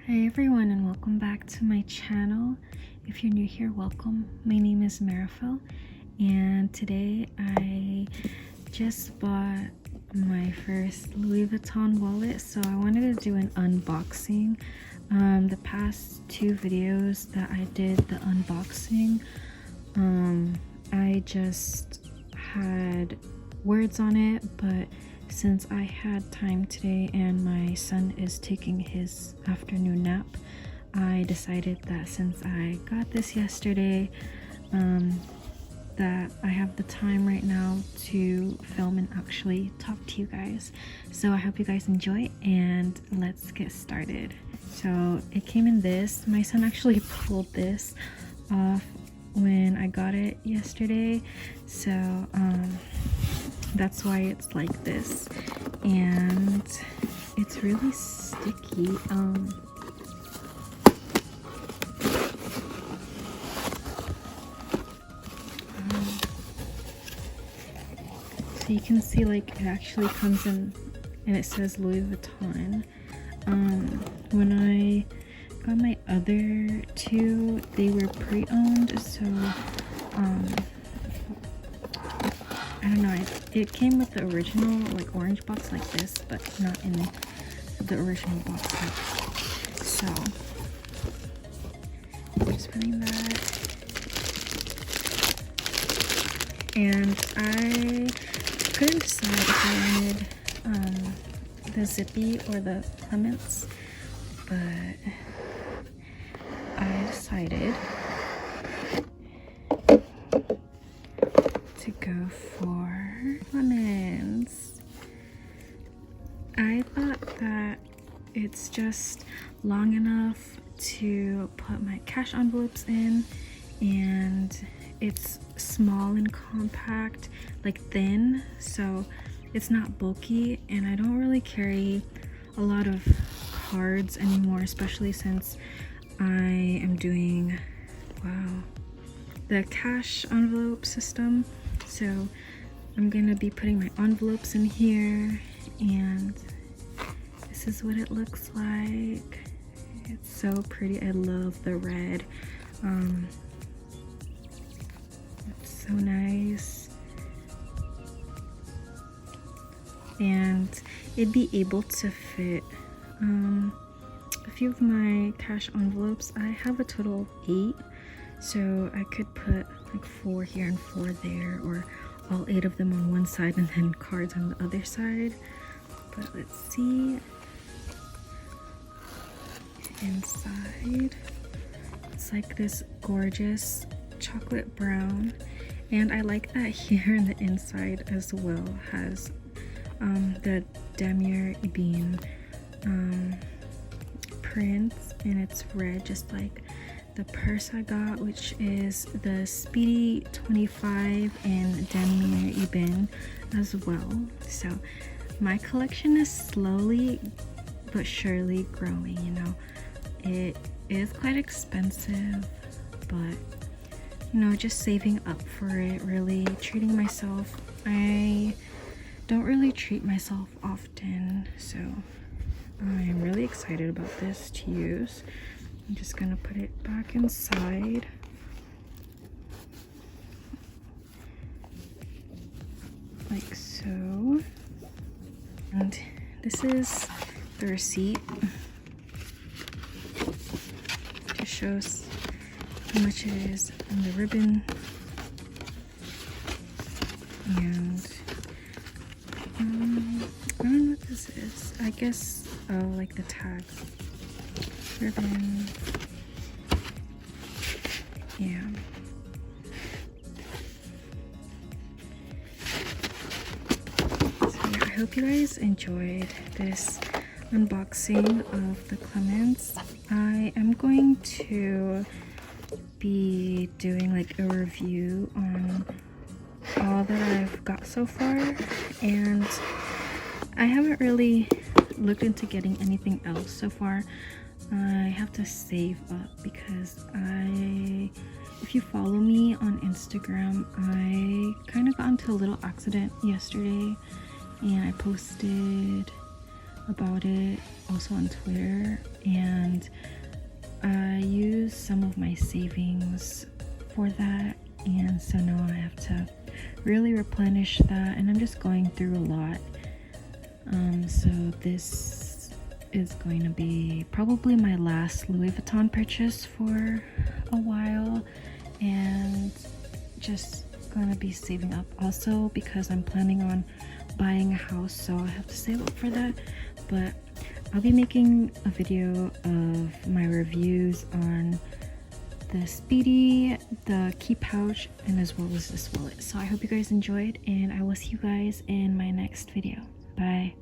Hi everyone, and welcome back to my channel. If you're new here, welcome. My name is Marifel, and today I just bought my first Louis Vuitton wallet, so I wanted to do an unboxing. The past two videos that I did the unboxing, I just had words on it, but since I had time today and my son is taking his afternoon nap, I decided that since I got this yesterday, that I have the time right now to film and actually talk to you guys. So I hope you guys enjoy, and let's get started. So it came in this. My son actually pulled this off when I got it yesterday, so that's why it's like this, and it's really sticky. So you can see, like, it actually comes in and it says Louis Vuitton. When I got my other two, they were pre-owned, so I don't know, it came with the original, like, orange box like this, but not in the original box. So just putting that, and I couldn't decide if I wanted the Zippy or the Clemence, but I decided to go for Clemence. I thought that it's just long enough to put my cash envelopes in, and it's small and compact, like thin, so it's not bulky, and I don't really carry a lot of cards anymore, especially since I am doing, the cash envelope system. So I'm gonna be putting my envelopes in here, and this is what it looks like. It's so pretty. I love the red. It's so nice, and it'd be able to fit a few of my cash envelopes. I have a total of 8, so I could put like 4 here and 4 there, or all 8 of them on one side and then cards on the other side. But let's see. Inside, it's like this gorgeous chocolate brown, and I like that here in the inside as well has the Damier Ebene print, and it's red, just like the purse I got, which is the Speedy 25 and Damier Ebene as well. So my collection is slowly but surely growing, you know. It is quite expensive, but you know, just saving up for it, really treating myself. I don't really treat myself often, so I'm really excited about this to use. I'm just gonna put it back inside. Like so. And this is the receipt. It shows how much it is on the ribbon. And I don't know what this is. I guess, oh, like the tag. Ribbon. Yeah. So yeah, I hope you guys enjoyed this unboxing of the Clemence. I am going to be doing like a review on all that I've got so far, and I haven't really looked into getting anything else so far. I have to save up because if you follow me on Instagram, I kind of got into a little accident yesterday, and I posted about it also on Twitter, and I used some of my savings for that, and so now I have to really replenish that, and I'm just going through a lot. So this is going to be probably my last Louis Vuitton purchase for a while, and just gonna be saving up also because I'm planning on buying a house, so I have to save up for that. But I'll be making a video of my reviews on the Speedy, the key pouch, and as well as this wallet. So I hope you guys enjoyed, and I will see you guys in my next video. Bye.